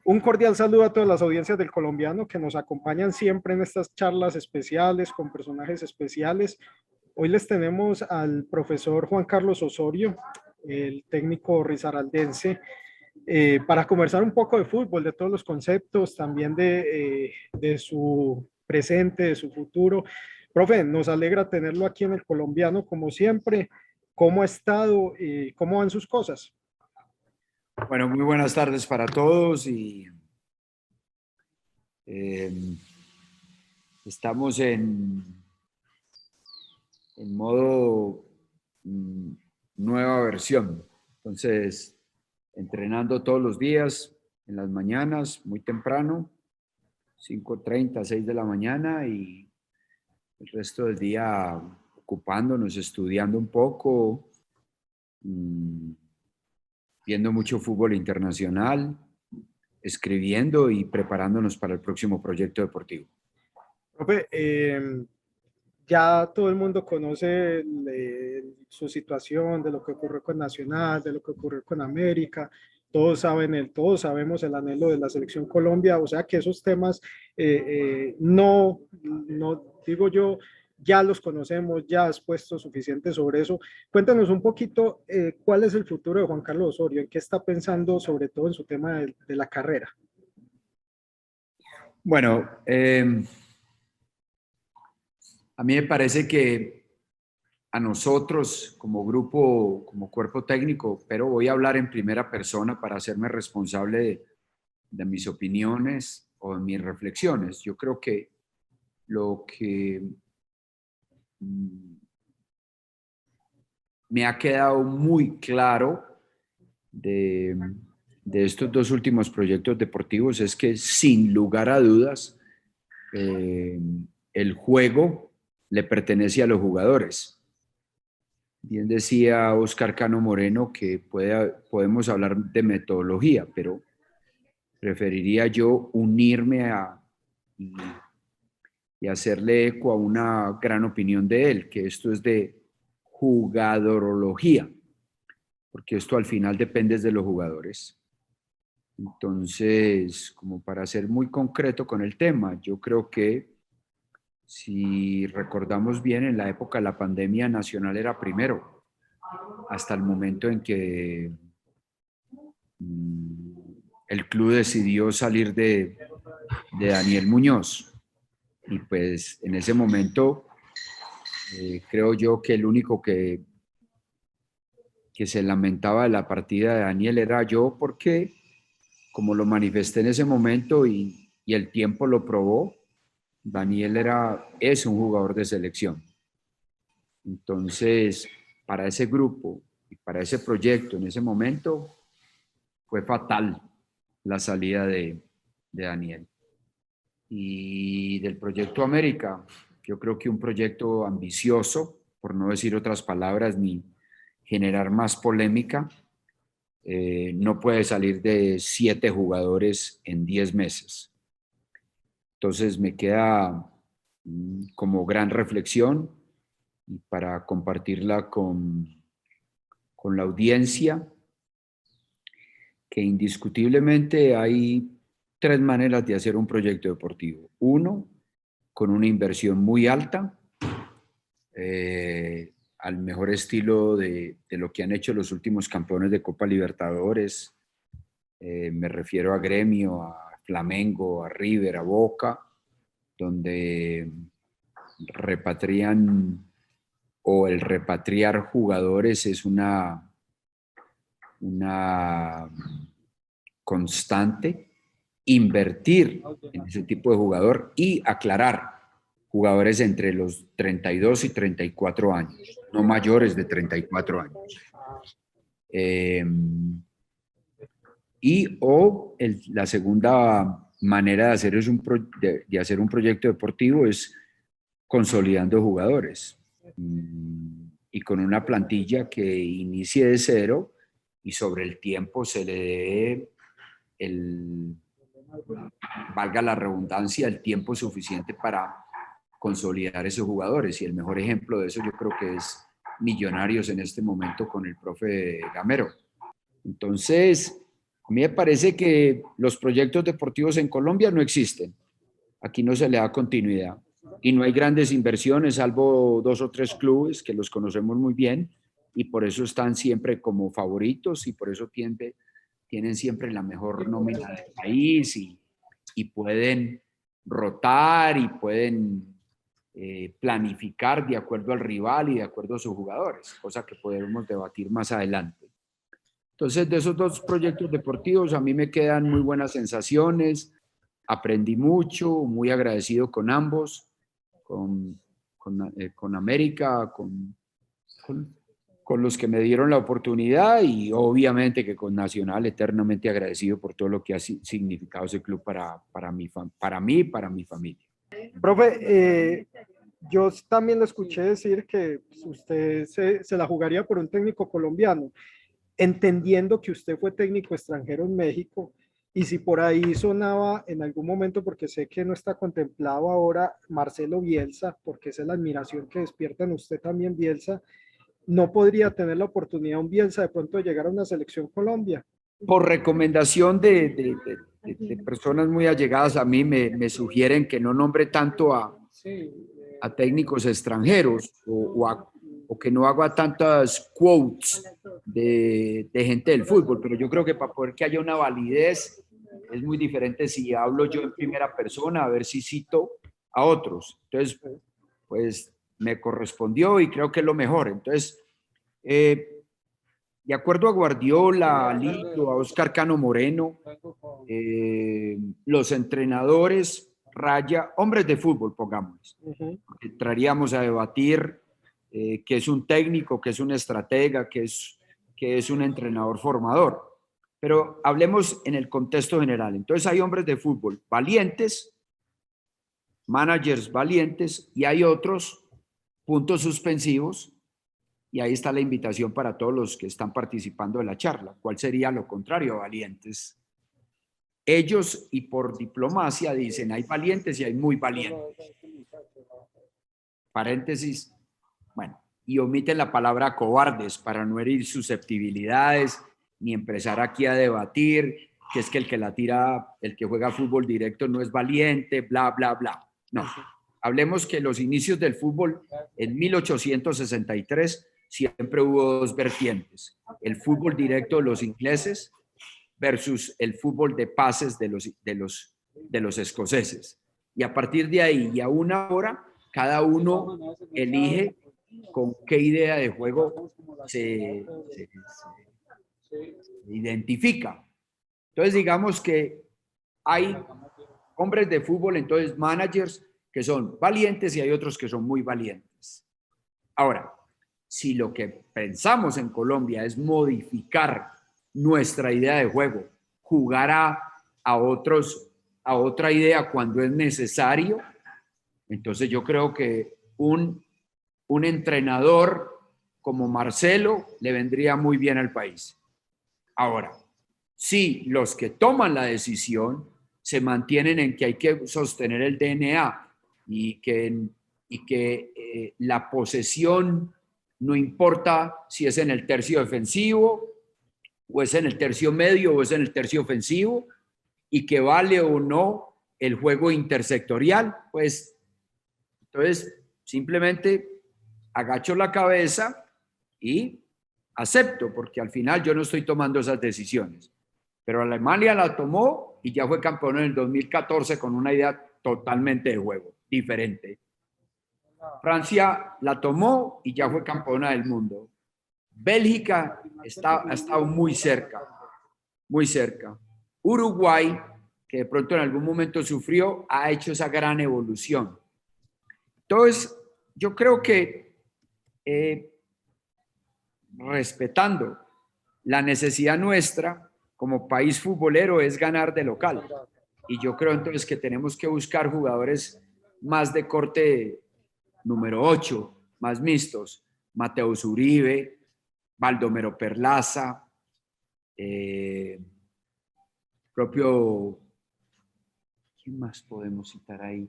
Un cordial saludo a todas las audiencias del Colombiano que nos acompañan siempre en estas charlas especiales con personajes especiales. Hoy les tenemos al profesor Juan Carlos Osorio, el técnico risaraldense, para conversar un poco de fútbol, de todos los conceptos, también de su presente, de su futuro. Profe, nos alegra tenerlo aquí en el Colombiano, como siempre. ¿Cómo ha estado y cómo van sus cosas? Bueno, muy buenas tardes para todos y eh, estamos en modo nueva versión. Entonces, entrenando todos los días, en las mañanas, muy temprano, 5:30, 6 de la mañana y el resto del día ocupándonos, estudiando un poco, viendo mucho fútbol internacional, escribiendo y preparándonos para el próximo proyecto deportivo. Profe, ya todo el mundo conoce su situación, de lo que ocurrió con Nacional, de lo que ocurrió con América. Todos sabemos el anhelo de la selección Colombia, o sea que esos temas no digo yo, ya los conocemos, ya has puesto suficiente sobre eso. Cuéntanos un poquito cuál es el futuro de Juan Carlos Osorio, en qué está pensando sobre todo en su tema de la carrera. Bueno, a mí me parece que a nosotros como grupo, como cuerpo técnico, pero voy a hablar en primera persona para hacerme responsable de mis opiniones o de mis reflexiones. Yo creo que lo que me ha quedado muy claro de estos dos últimos proyectos deportivos es que sin lugar a dudas el juego le pertenece a los jugadores. Bien decía Oscar Cano Moreno que podemos hablar de metodología, pero preferiría yo unirme y hacerle eco a una gran opinión de él, que esto es de jugadorología, porque esto al final depende de los jugadores. Entonces, como para ser muy concreto con el tema, yo creo que si recordamos bien, en la época de la pandemia, Nacional era primero, hasta el momento en que el club decidió salir de Daniel Muñoz. Y pues en ese momento creo yo que el único que se lamentaba de la partida de Daniel era yo, porque como lo manifesté en ese momento y el tiempo lo probó, Daniel es un jugador de selección. Entonces, para ese grupo y para ese proyecto en ese momento fue fatal la salida de Daniel. Y del proyecto América, yo creo que un proyecto ambicioso, por no decir otras palabras ni generar más polémica, no puede salir de 7 jugadores en 10 meses. Entonces me queda como gran reflexión y para compartirla con la audiencia, que indiscutiblemente hay 3 maneras de hacer un proyecto deportivo. Uno, con una inversión muy alta, al mejor estilo de lo que han hecho los últimos campeones de Copa Libertadores. Me refiero a Gremio, a Flamengo, a River, a Boca, donde repatrian o el repatriar jugadores es una constante. Invertir en ese tipo de jugador y aclarar, jugadores entre los 32 y 34 años, no mayores de 34 años. La segunda manera de hacer un proyecto deportivo es consolidando jugadores y con una plantilla que inicie de cero y sobre el tiempo se le dé valga la redundancia, el tiempo suficiente para consolidar esos jugadores. Y el mejor ejemplo de eso yo creo que es Millonarios en este momento con el profe Gamero. Entonces, A mí me parece que los proyectos deportivos en Colombia no existen. Aquí no se le da continuidad y no hay grandes inversiones, salvo 2 o 3 clubes que los conocemos muy bien y por eso están siempre como favoritos y por eso tienen siempre la mejor nómina del país y pueden rotar y pueden planificar de acuerdo al rival y de acuerdo a sus jugadores, cosa que podemos debatir más adelante. Entonces, de esos 2 proyectos deportivos a mí me quedan muy buenas sensaciones, aprendí mucho, muy agradecido con ambos, con América, con los que me dieron la oportunidad y obviamente que con Nacional, eternamente agradecido por todo lo que ha significado ese club para mí y para mi familia. Profe, yo también le escuché decir que usted se la jugaría por un técnico colombiano, entendiendo que usted fue técnico extranjero en México, y si por ahí sonaba en algún momento, porque sé que no está contemplado ahora, Marcelo Bielsa, porque esa es la admiración que despierta en usted también, Bielsa, ¿no podría tener la oportunidad un Bielsa de pronto de llegar a una selección Colombia? Por recomendación de personas muy allegadas a mí, me sugieren que no nombre tanto a técnicos extranjeros o que no haga tantas quotes de gente del fútbol, pero yo creo que para poder que haya una validez es muy diferente si hablo yo en primera persona, a ver si cito a otros. Entonces, pues me correspondió y creo que es lo mejor. Entonces, de acuerdo a Guardiola, a Lito, a Oscar Cano Moreno, los entrenadores, raya, hombres de fútbol, pongámosles. Entraríamos a debatir qué es un técnico, qué es un estratega, qué es un entrenador formador. Pero hablemos en el contexto general. Entonces hay hombres de fútbol valientes, managers valientes, y hay otros puntos suspensivos, y ahí está la invitación para todos los que están participando de la charla. ¿Cuál sería lo contrario a valientes? Ellos, y por diplomacia, dicen, hay valientes y hay muy valientes. Paréntesis, bueno, y omiten la palabra cobardes para no herir susceptibilidades, ni empezar aquí a debatir que es que el que la tira, el que juega fútbol directo no es valiente, bla, bla, bla. No, hablemos que los inicios del fútbol en 1863 siempre hubo 2 vertientes. El fútbol directo de los ingleses versus el fútbol de pases de los escoceses. Y a partir de ahí y a una hora, cada uno elige con qué idea de juego se identifica. Entonces, digamos que hay hombres de fútbol, entonces managers que son valientes y hay otros que son muy valientes. Ahora, si lo que pensamos en Colombia es modificar nuestra idea de juego, jugar a otra idea cuando es necesario, entonces yo creo que un entrenador como Marcelo le vendría muy bien al país. Ahora, si los que toman la decisión se mantienen en que hay que sostener el DNA y que la posesión no importa si es en el tercio defensivo o es en el tercio medio o es en el tercio ofensivo y que vale o no el juego intersectorial, pues entonces simplemente agacho la cabeza y acepto, porque al final yo no estoy tomando esas decisiones. Pero Alemania la tomó y ya fue campeón en el 2014 con una idea totalmente de juego, diferente. Francia la tomó y ya fue campeona del mundo. Bélgica ha estado muy cerca, muy cerca. Uruguay, que de pronto en algún momento sufrió, ha hecho esa gran evolución. Entonces, yo creo que respetando la necesidad nuestra como país futbolero es ganar de local. Y yo creo entonces que tenemos que buscar jugadores más de corte número 8, más mixtos. Mateus Uribe, Baldomero Perlaza, propio, ¿quién más podemos citar ahí?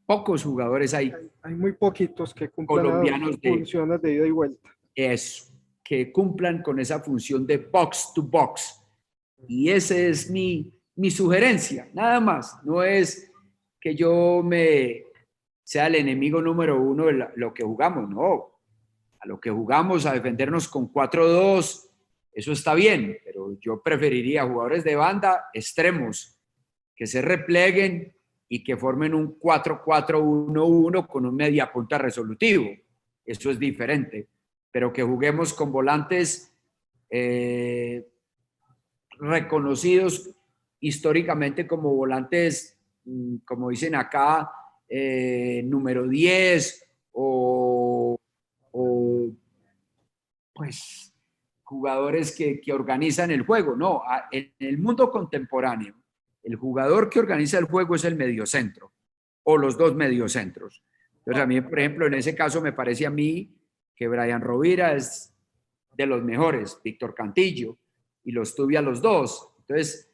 Pocos jugadores hay. Hay muy poquitos que cumplan Colombianos las funciones de ida y vuelta. Eso, que cumplan con esa función de box to box. Y esa es mi sugerencia, nada más. No es que yo sea el enemigo número uno de lo que jugamos, no. A lo que jugamos, a defendernos con 4-2, eso está bien, pero yo preferiría jugadores de banda extremos que se repleguen y que formen un 4-4-1-1 con un mediapunta resolutivo. Eso es diferente, pero que juguemos con volantes reconocidos históricamente como volantes, como dicen acá, número 10 o pues jugadores que organizan el juego. No, en el mundo contemporáneo, el jugador que organiza el juego es el mediocentro o los dos mediocentros. Entonces a mí, por ejemplo, en ese caso me parece a mí que Brian Rovira es de los mejores, Víctor Cantillo, y los tuve a los dos. Entonces,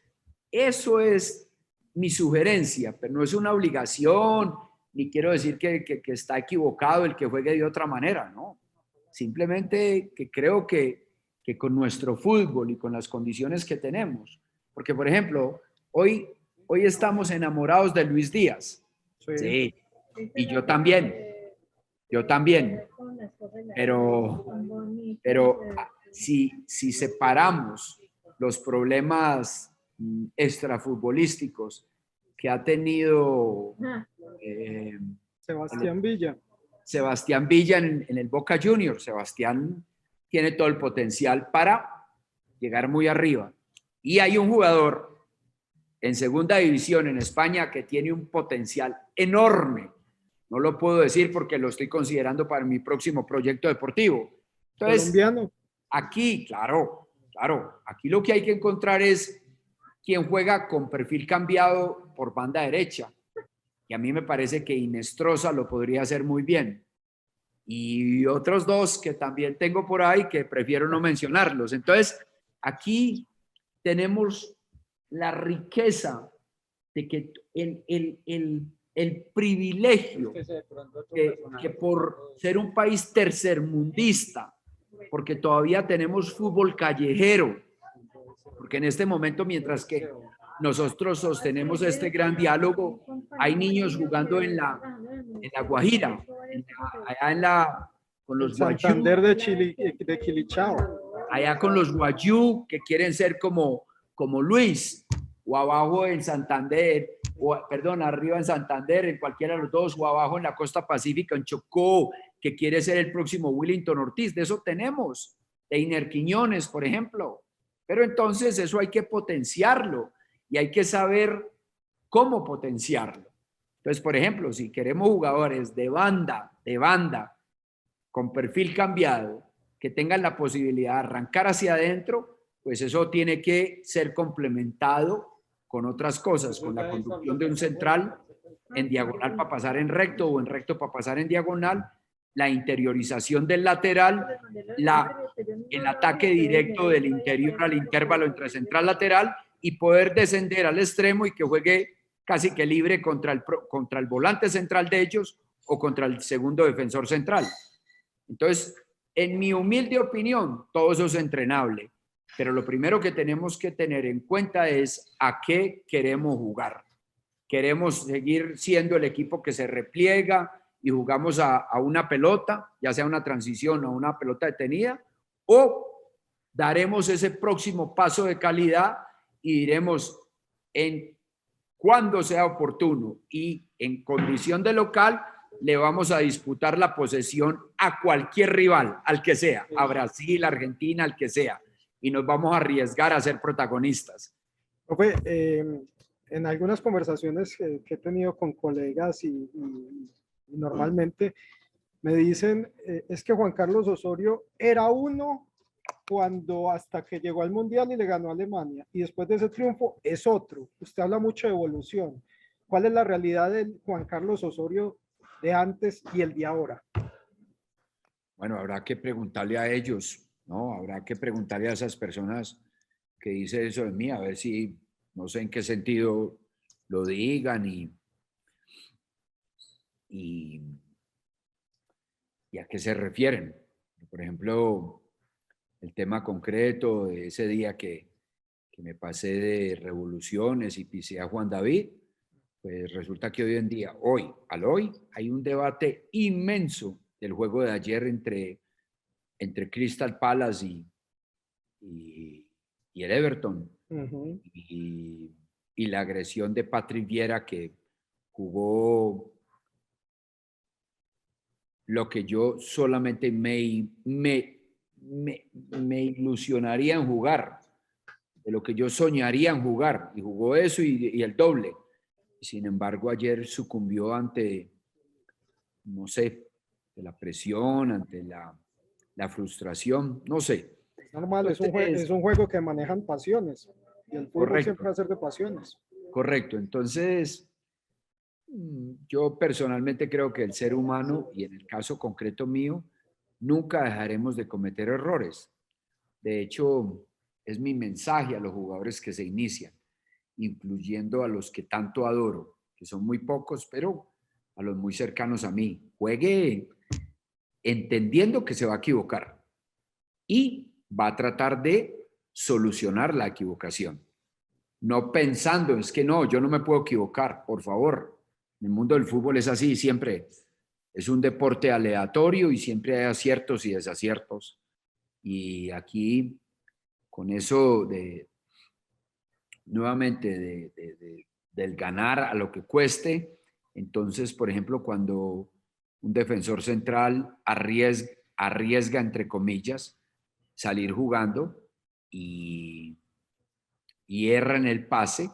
eso es mi sugerencia, pero no es una obligación, ni quiero decir que está equivocado el que juegue de otra manera, ¿no? Simplemente que creo que con nuestro fútbol y con las condiciones que tenemos, porque por ejemplo, hoy estamos enamorados de Luis Díaz, sí, y yo también, pero si separamos los problemas extrafutbolísticos que ha tenido Sebastián Villa. Sebastián Villa en el Boca Juniors. Sebastián tiene todo el potencial para llegar muy arriba. Y hay un jugador en segunda división en España que tiene un potencial enorme. No lo puedo decir porque lo estoy considerando para mi próximo proyecto deportivo. Entonces, colombiano. Aquí, claro, aquí lo que hay que encontrar es quien juega con perfil cambiado por banda derecha. Y a mí me parece que Inestrosa lo podría hacer muy bien. Y otros dos que también tengo por ahí que prefiero no mencionarlos. Entonces, aquí tenemos la riqueza de que el privilegio que por ser un país tercermundista, porque todavía tenemos fútbol callejero, porque en este momento, mientras que nosotros sostenemos este gran diálogo, hay niños jugando en la Guajira, allá con los guayú, de Quilichao. allá con los guayú que quieren ser como Luis, o abajo en Santander, perdón, arriba en Santander, en cualquiera de los dos, o abajo en la costa pacífica, en Chocó, que quiere ser el próximo Willington Ortiz. De eso tenemos, de Iner Quiñones, por ejemplo. Pero entonces eso hay que potenciarlo y hay que saber cómo potenciarlo. Entonces, por ejemplo, si queremos jugadores de banda, con perfil cambiado, que tengan la posibilidad de arrancar hacia adentro, pues eso tiene que ser complementado con otras cosas, con la conducción de un central en diagonal para pasar en recto o en recto para pasar en diagonal, la interiorización del lateral, el ataque directo del interior al intervalo entre central lateral y poder descender al extremo y que juegue casi que libre contra el volante central de ellos o contra el segundo defensor central. Entonces, en mi humilde opinión, todo eso es entrenable, pero lo primero que tenemos que tener en cuenta es a qué queremos jugar. ¿Queremos seguir siendo el equipo que se repliega y jugamos a una pelota, ya sea una transición o una pelota detenida? ¿O daremos ese próximo paso de calidad y diremos en cuando sea oportuno y en condición de local le vamos a disputar la posesión a cualquier rival, al que sea, a Brasil, Argentina, al que sea, y nos vamos a arriesgar a ser protagonistas? Profe, en algunas conversaciones que he tenido con colegas y normalmente me dicen, es que Juan Carlos Osorio era uno cuando hasta que llegó al Mundial y le ganó a Alemania, y después de ese triunfo es otro. Usted habla mucho de evolución. ¿Cuál es la realidad del Juan Carlos Osorio de antes y el de ahora? Bueno, habrá que preguntarle a ellos, ¿no? Habrá que preguntarle a esas personas que dicen eso de mí, a ver si, no sé en qué sentido lo digan y a qué se refieren. Por ejemplo, el tema concreto de ese día que me pasé de revoluciones y pisé a Juan David, pues resulta que hoy en día, al hoy, hay un debate inmenso del juego de ayer entre Crystal Palace y el Everton. Ujú. Y la agresión de Patrick Vieira, que jugó lo que yo solamente me ilusionaría en jugar, de lo que yo soñaría en jugar, y jugó eso y el doble. Sin embargo, ayer sucumbió ante, no sé, de la presión, ante la frustración, no sé. Es normal, Entonces, es un juego que manejan pasiones y el fútbol siempre correcto, va a ser de pasiones. correcto. Entonces, yo personalmente creo que el ser humano, y en el caso concreto mío, nunca dejaremos de cometer errores. De hecho, es mi mensaje a los jugadores que se inician, incluyendo a los que tanto adoro, que son muy pocos, pero a los muy cercanos a mí. Juegue entendiendo que se va a equivocar y va a tratar de solucionar la equivocación. No pensando, es que no, yo no me puedo equivocar, por favor. El mundo del fútbol es así, siempre es un deporte aleatorio y siempre hay aciertos y desaciertos. Y aquí, con eso nuevamente, del ganar a lo que cueste, entonces, por ejemplo, cuando un defensor central arriesga entre comillas, salir jugando y erra en el pase,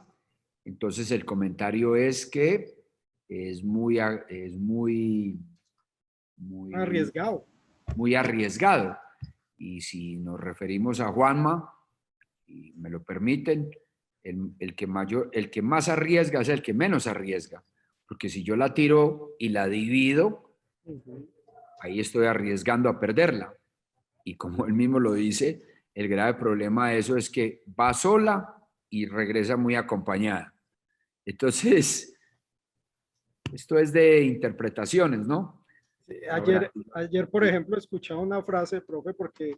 entonces el comentario es que es muy, Arriesgado. muy arriesgado. Y si nos referimos a Juanma, y me lo permiten, el que más arriesga es el que menos arriesga. Porque si yo la tiro y la divido, Ujú. ahí estoy arriesgando a perderla. Y como él mismo lo dice, el grave problema de eso es que va sola y regresa muy acompañada. Entonces, esto es de interpretaciones, ¿no? Sí, Ahora, ayer, por ejemplo, escuchaba una frase, profe, porque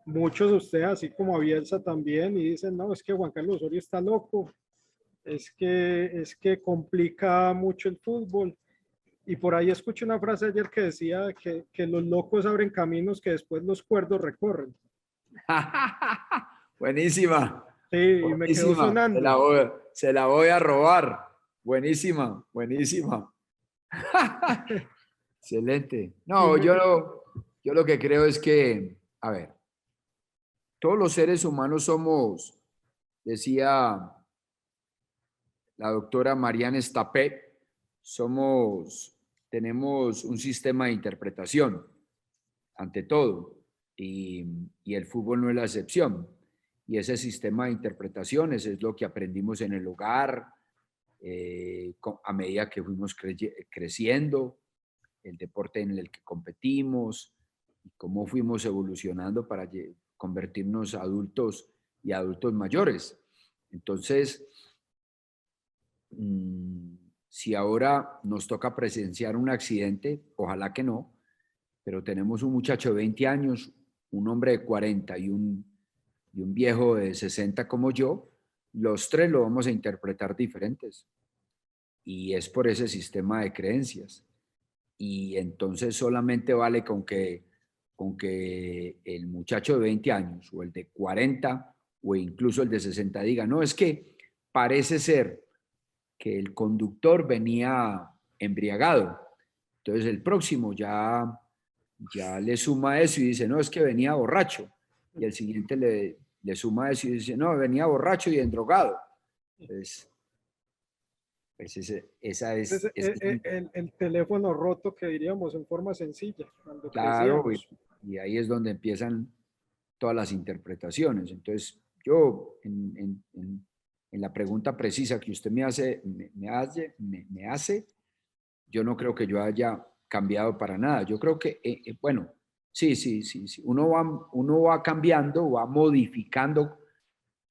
muchos de ustedes, así como a Bielsa también, y dicen, no, es que Juan Carlos Osorio está loco, es que complica mucho el fútbol. Y por ahí escuché una frase ayer que decía que los locos abren caminos que después los cuerdos recorren. buenísima, Sí, y me quedó buenísima, sonando. se la voy a robar. Buenísima, buenísima. Excelente. Y No, yo lo que creo es que, a ver, todos los seres humanos somos, decía la doctora Marianne Stapé, tenemos un sistema de interpretación, ante todo, y, y el fútbol no es la excepción. Y ese sistema de interpretaciones es lo que aprendimos en el hogar, a medida que fuimos creciendo, el deporte en el que competimos, y cómo fuimos evolucionando para convertirnos adultos y adultos mayores. Entonces, si ahora nos toca presenciar un accidente, ojalá que no, pero tenemos un muchacho de 20 años, un hombre de 40 y un viejo de 60 como yo, los tres lo vamos a interpretar diferentes. Y es por ese sistema de creencias. Y entonces solamente vale con que el muchacho de 20 años o el de 40 o incluso el de 60 diga, no, es que parece ser que el conductor venía embriagado. Entonces el próximo ya le suma eso y dice, no, es que venía borracho. Y el siguiente le suma eso y dice, no, venía borracho y endrogado. Entonces, pues Entonces, el teléfono roto que diríamos en forma sencilla, cuando claro, crecíamos. y ahí es donde empiezan todas las interpretaciones. Entonces, yo en la pregunta precisa que usted me hace, yo no creo que yo haya cambiado para nada. Yo creo que, bueno, sí. Uno va cambiando, va modificando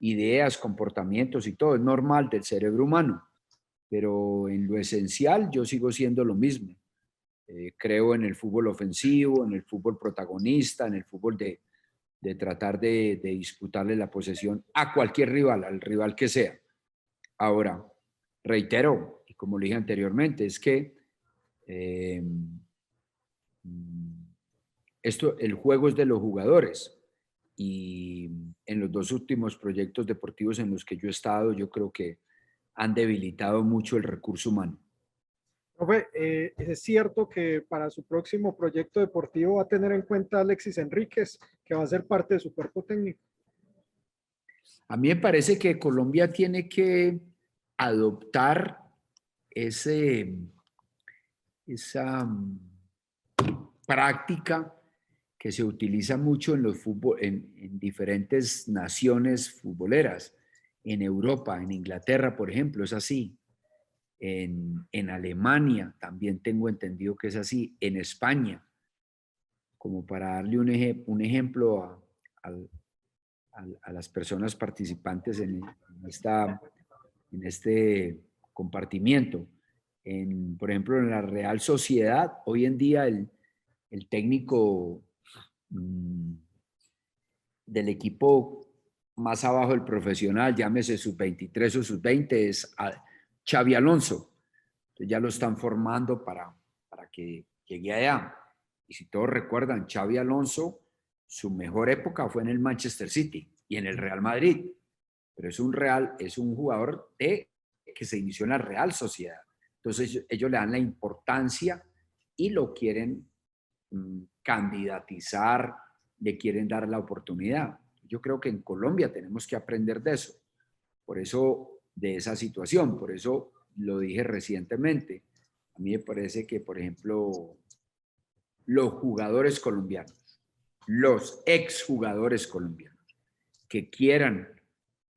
ideas, comportamientos y todo. Es normal del cerebro humano, pero en lo esencial yo sigo siendo lo mismo. Creo en el fútbol ofensivo, en el fútbol protagonista, en el fútbol de tratar de disputarle la posesión a cualquier rival, al rival que sea. Ahora, reitero, y como le dije anteriormente, es que el juego es de los jugadores, y en los dos últimos proyectos deportivos en los que yo he estado, yo creo que han debilitado mucho el recurso humano. Profe, es cierto que para su próximo proyecto deportivo va a tener en cuenta a Alexis Enríquez, que va a ser parte de su cuerpo técnico. A mí me parece que Colombia tiene que adoptar esa práctica que se utiliza mucho en diferentes naciones futboleras. En Europa, en Inglaterra, por ejemplo, es así. En Alemania también tengo entendido que es así. En España, como para darle un ejemplo a las personas participantes en este compartimiento. Por ejemplo, en la Real Sociedad, hoy en día el técnico del equipo más abajo del profesional, llámese sub-23 o sub-20, es Xavi Alonso. Entonces ya lo están formando para que llegue allá. Y si todos recuerdan, Xavi Alonso, su mejor época fue en el Manchester City y en el Real Madrid. Pero es un jugador que se inició en la Real Sociedad. Entonces ellos le dan la importancia y lo quieren candidatizar, le quieren dar la oportunidad. Yo creo que en Colombia tenemos que aprender de eso, por eso, de esa situación, por eso lo dije recientemente. A mí me parece que, por ejemplo, los jugadores colombianos, los exjugadores colombianos que quieran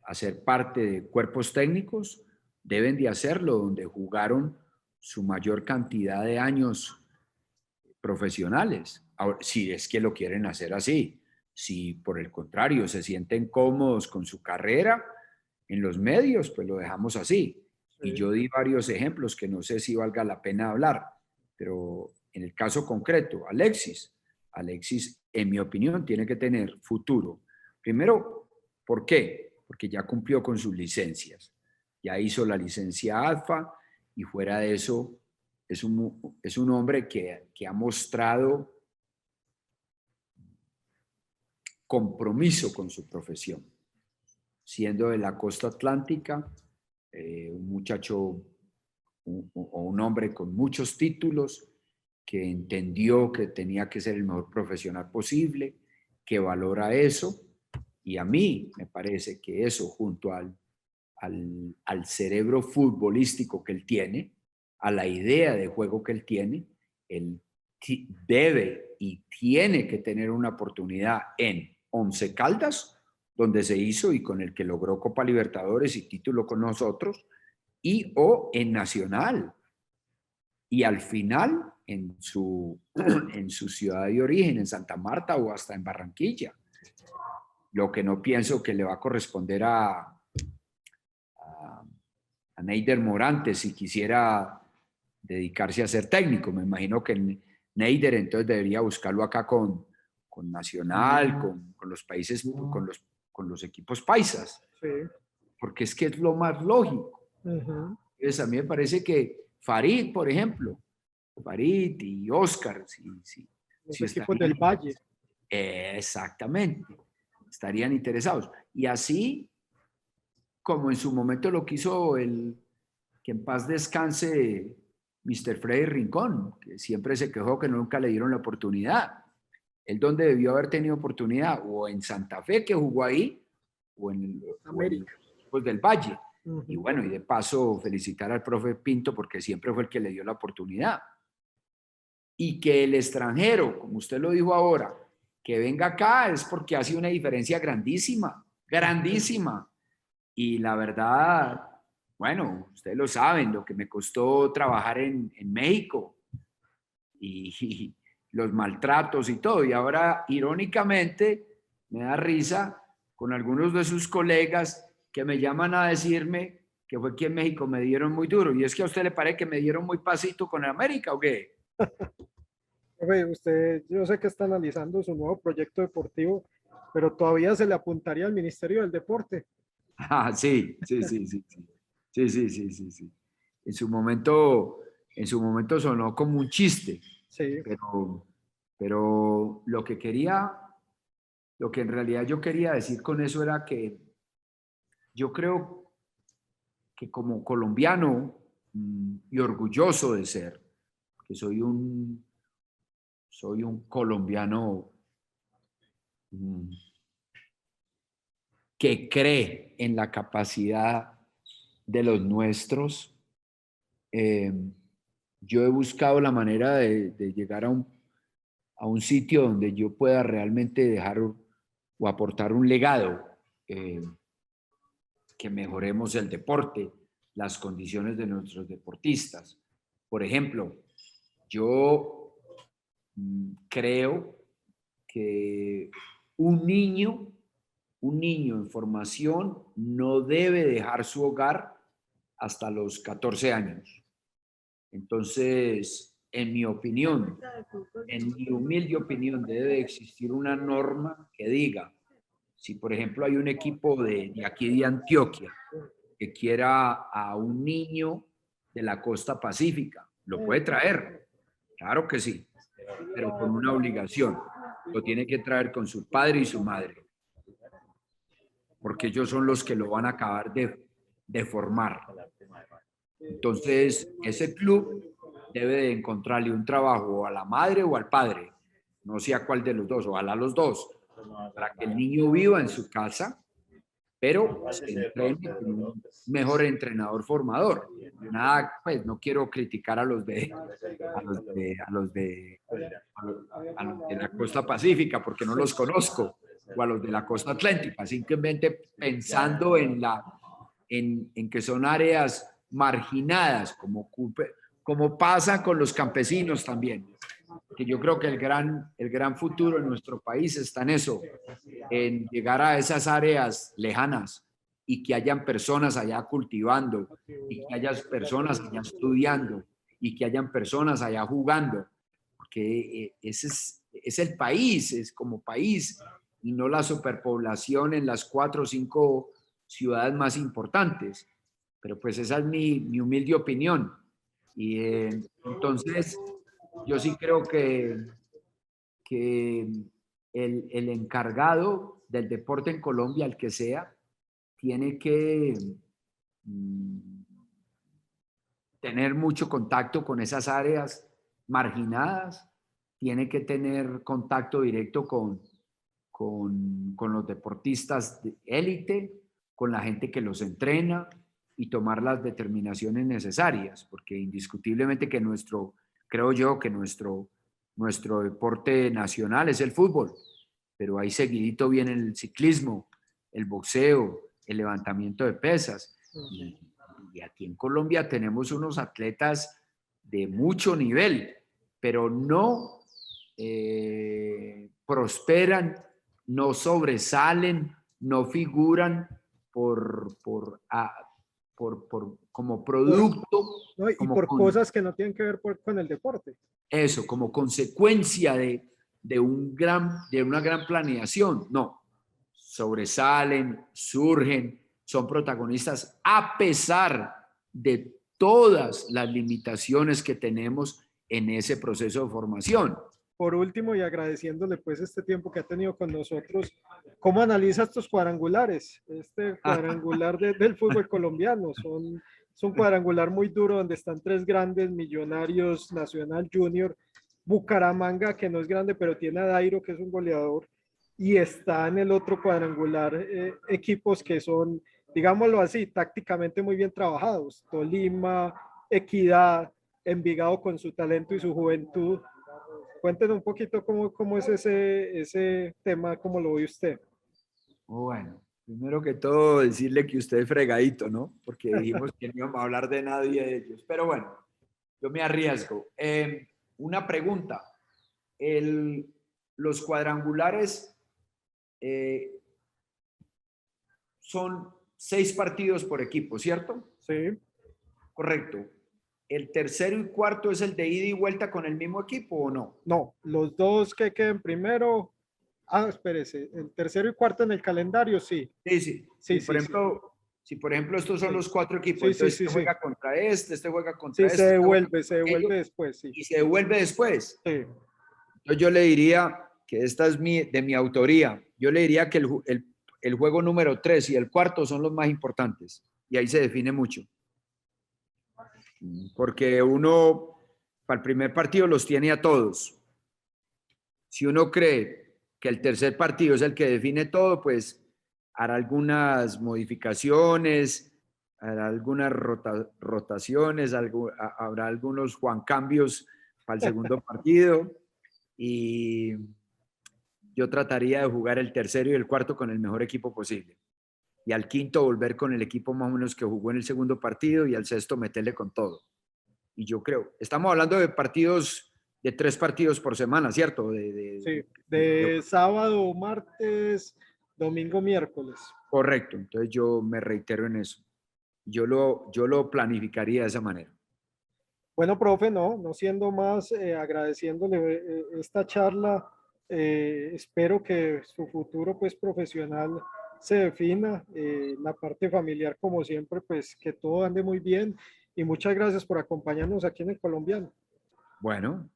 hacer parte de cuerpos técnicos, deben de hacerlo donde jugaron su mayor cantidad de años profesionales. Ahora, si es que lo quieren hacer así, si por el contrario se sienten cómodos con su carrera en los medios, pues lo dejamos así. Sí. Y yo di varios ejemplos que no sé si valga la pena hablar, pero en el caso concreto, Alexis, en mi opinión, tiene que tener futuro. Primero, ¿por qué? Porque ya cumplió con sus licencias, ya hizo la licencia ALFA y fuera de eso es un hombre que ha mostrado compromiso con su profesión, siendo de la costa atlántica, un muchacho o un hombre con muchos títulos, que entendió que tenía que ser el mejor profesional posible, que valora eso, y a mí me parece que eso junto al cerebro futbolístico que él tiene, a la idea de juego que él tiene, él debe y tiene que tener una oportunidad en Once Caldas, donde se hizo y con el que logró Copa Libertadores y título con nosotros, y o en Nacional. Y al final en su ciudad de origen, en Santa Marta o hasta en Barranquilla. Lo que no pienso que le va a corresponder a Neider Morante si quisiera dedicarse a ser técnico. Me imagino que Neider entonces debería buscarlo acá con Nacional, con los países, con los equipos paisas. Sí. Porque es que es lo más lógico. Entonces a mí me parece que Farid, por ejemplo, Farid y Oscar, los equipos del Valle. Exactamente, estarían interesados. Y así como en su momento lo quiso que en paz descanse Mr. Freddy Rincón, que siempre se quejó que nunca le dieron la oportunidad. Él donde debió haber tenido oportunidad, o en Santa Fe, que jugó ahí, o en los equipos del Valle. Y bueno, y de paso felicitar al profe Pinto porque siempre fue el que le dio la oportunidad. Y que el extranjero, como usted lo dijo ahora, que venga acá es porque hace una diferencia grandísima, grandísima. Y la verdad, bueno, ustedes lo saben, lo que me costó trabajar en México y los maltratos y todo. Y ahora, irónicamente, me da risa con algunos de sus colegas que me llaman a decirme que fue que en México me dieron muy duro. ¿Y es que a usted le parece que me dieron muy pasito con el América o qué? Profe, usted, yo sé que está analizando su nuevo proyecto deportivo, pero todavía se le apuntaría al Ministerio del Deporte. Ah, sí, sí, sí, sí, sí. Sí, sí, sí, sí, sí. En su momento sonó como un chiste, Sí, pero, pero lo que en realidad yo quería decir con eso era que yo creo que como colombiano y orgulloso de ser, que soy un colombiano mm, que cree en la capacidad de los nuestros. eh, yo he buscado la manera de llegar a un sitio donde yo pueda realmente dejar o aportar un legado, eh, que mejoremos el deporte, las condiciones de nuestros deportistas. Por ejemplo, yo creo que un niño, un niño en formación no debe dejar su hogar hasta los 14 años. Entonces, en mi humilde opinión, debe existir una norma que diga, si por ejemplo hay un equipo de aquí de Antioquia que quiera a un niño de la costa pacífica, lo puede traer, claro que sí, pero con una obligación. Lo tiene que traer con su padre y su madre, porque ellos son los que lo van a acabar de formar. Entonces, ese club debe de encontrarle un trabajo a la madre o al padre, no sé a cuál de los dos, ojalá los dos, para que el niño viva en su casa, pero se entrene con un mejor entrenador formador. Nada, pues no quiero criticar a los a los de, a los de, a los de la costa pacífica porque no los conozco, o a los de la costa atlántica, simplemente pensando en que son áreas marginadas, como pasa con los campesinos también, que yo creo que el gran futuro en nuestro país está en eso, en llegar a esas áreas lejanas y que hayan personas allá cultivando y que haya personas allá estudiando y que hayan personas allá jugando, porque ese es el país, es como país y no la superpoblación en las 4 o 5 ciudades más importantes. Pero pues esa es mi humilde opinión. Y entonces yo sí creo que el encargado del deporte en Colombia, el que sea, tiene que mm, tener mucho contacto con esas áreas marginadas, tiene que tener contacto directo con los deportistas de élite, con la gente que los entrena y tomar las determinaciones necesarias, porque indiscutiblemente que creo yo que nuestro deporte nacional es el fútbol, pero ahí seguidito viene el ciclismo, el boxeo, el levantamiento de pesas. Y aquí en Colombia tenemos unos atletas de mucho nivel, pero no prosperan, no sobresalen, no figuran por, por, a- como por, producto, ¿no? Y como por cosas que no tienen que ver con el deporte. eso, como consecuencia de una gran planeación. No, sobresalen, surgen, son protagonistas a pesar de todas las limitaciones que tenemos en ese proceso de formación. Por último, y agradeciéndole pues este tiempo que ha tenido con nosotros, ¿cómo analiza estos cuadrangulares? Este cuadrangular del fútbol colombiano, es un cuadrangular muy duro donde están tres grandes: Millonarios, Nacional Junior, Bucaramanga, que no es grande, pero tiene a Dairo, que es un goleador, y está en el otro cuadrangular equipos que son, digámoslo así, tácticamente muy bien trabajados: Tolima, Equidad, Envigado con su talento y su juventud. Cuéntenos un poquito cómo es ese tema, cómo lo ve usted. Bueno, primero que todo decirle que usted es fregadito, ¿no? Porque dijimos que no íbamos a hablar de nadie de ellos. Pero bueno, yo me arriesgo. Una pregunta. El, los cuadrangulares eh, son 6 partidos por equipo, ¿cierto? Sí, Correcto. ¿el tercero y cuarto es el de ida y vuelta con el mismo equipo o no? No, los dos que queden primero. Ah, espérese, el tercero y cuarto en el calendario, sí. Sí, sí. Sí, sí, sí. Si por ejemplo estos son Sí, los cuatro equipos, sí, sí, entonces sí, este sí. juega contra este juega Sí, contra este juega se contra aquello, devuelve después, sí. y se devuelve después. Sí. Entonces yo le diría que esta es de mi autoría. Yo le diría que el juego número 3 y el cuarto son los más importantes. Y ahí se define mucho. Porque uno, para el primer partido, los tiene a todos. Si uno cree que el tercer partido es el que define todo, pues hará algunas modificaciones, hará algunas rotaciones, habrá algunos Juan cambios para el segundo partido y yo trataría de jugar el tercero y el cuarto con el mejor equipo posible. Y al quinto volver con el equipo más o menos que jugó en el segundo partido y al sexto meterle con todo. Y yo creo, estamos hablando de partidos, de 3 partidos por semana, ¿cierto? Sí, de sábado, martes, domingo, miércoles. Correcto, entonces yo me reitero en eso. Yo lo planificaría de esa manera. Bueno, profe, no siendo más, agradeciéndole esta charla, espero que su futuro pues profesional se defina, la parte familiar como siempre, pues que todo ande muy bien y muchas gracias por acompañarnos aquí en el Colombiano. Bueno,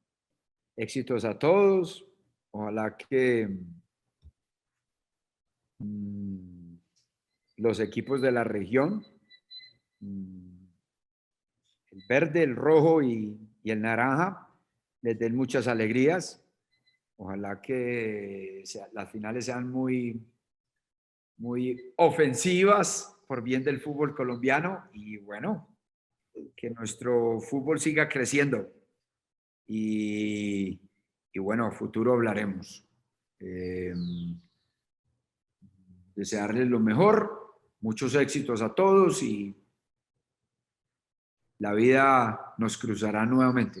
éxitos a todos. Ojalá que mm, los equipos de la región, mm, el verde, el rojo y el naranja, les den muchas alegrías. Ojalá que las finales sean muy ofensivas por bien del fútbol colombiano y bueno, que nuestro fútbol siga creciendo y, y bueno, a futuro hablaremos. Eh, Desearles lo mejor, muchos éxitos a todos y la vida nos cruzará nuevamente.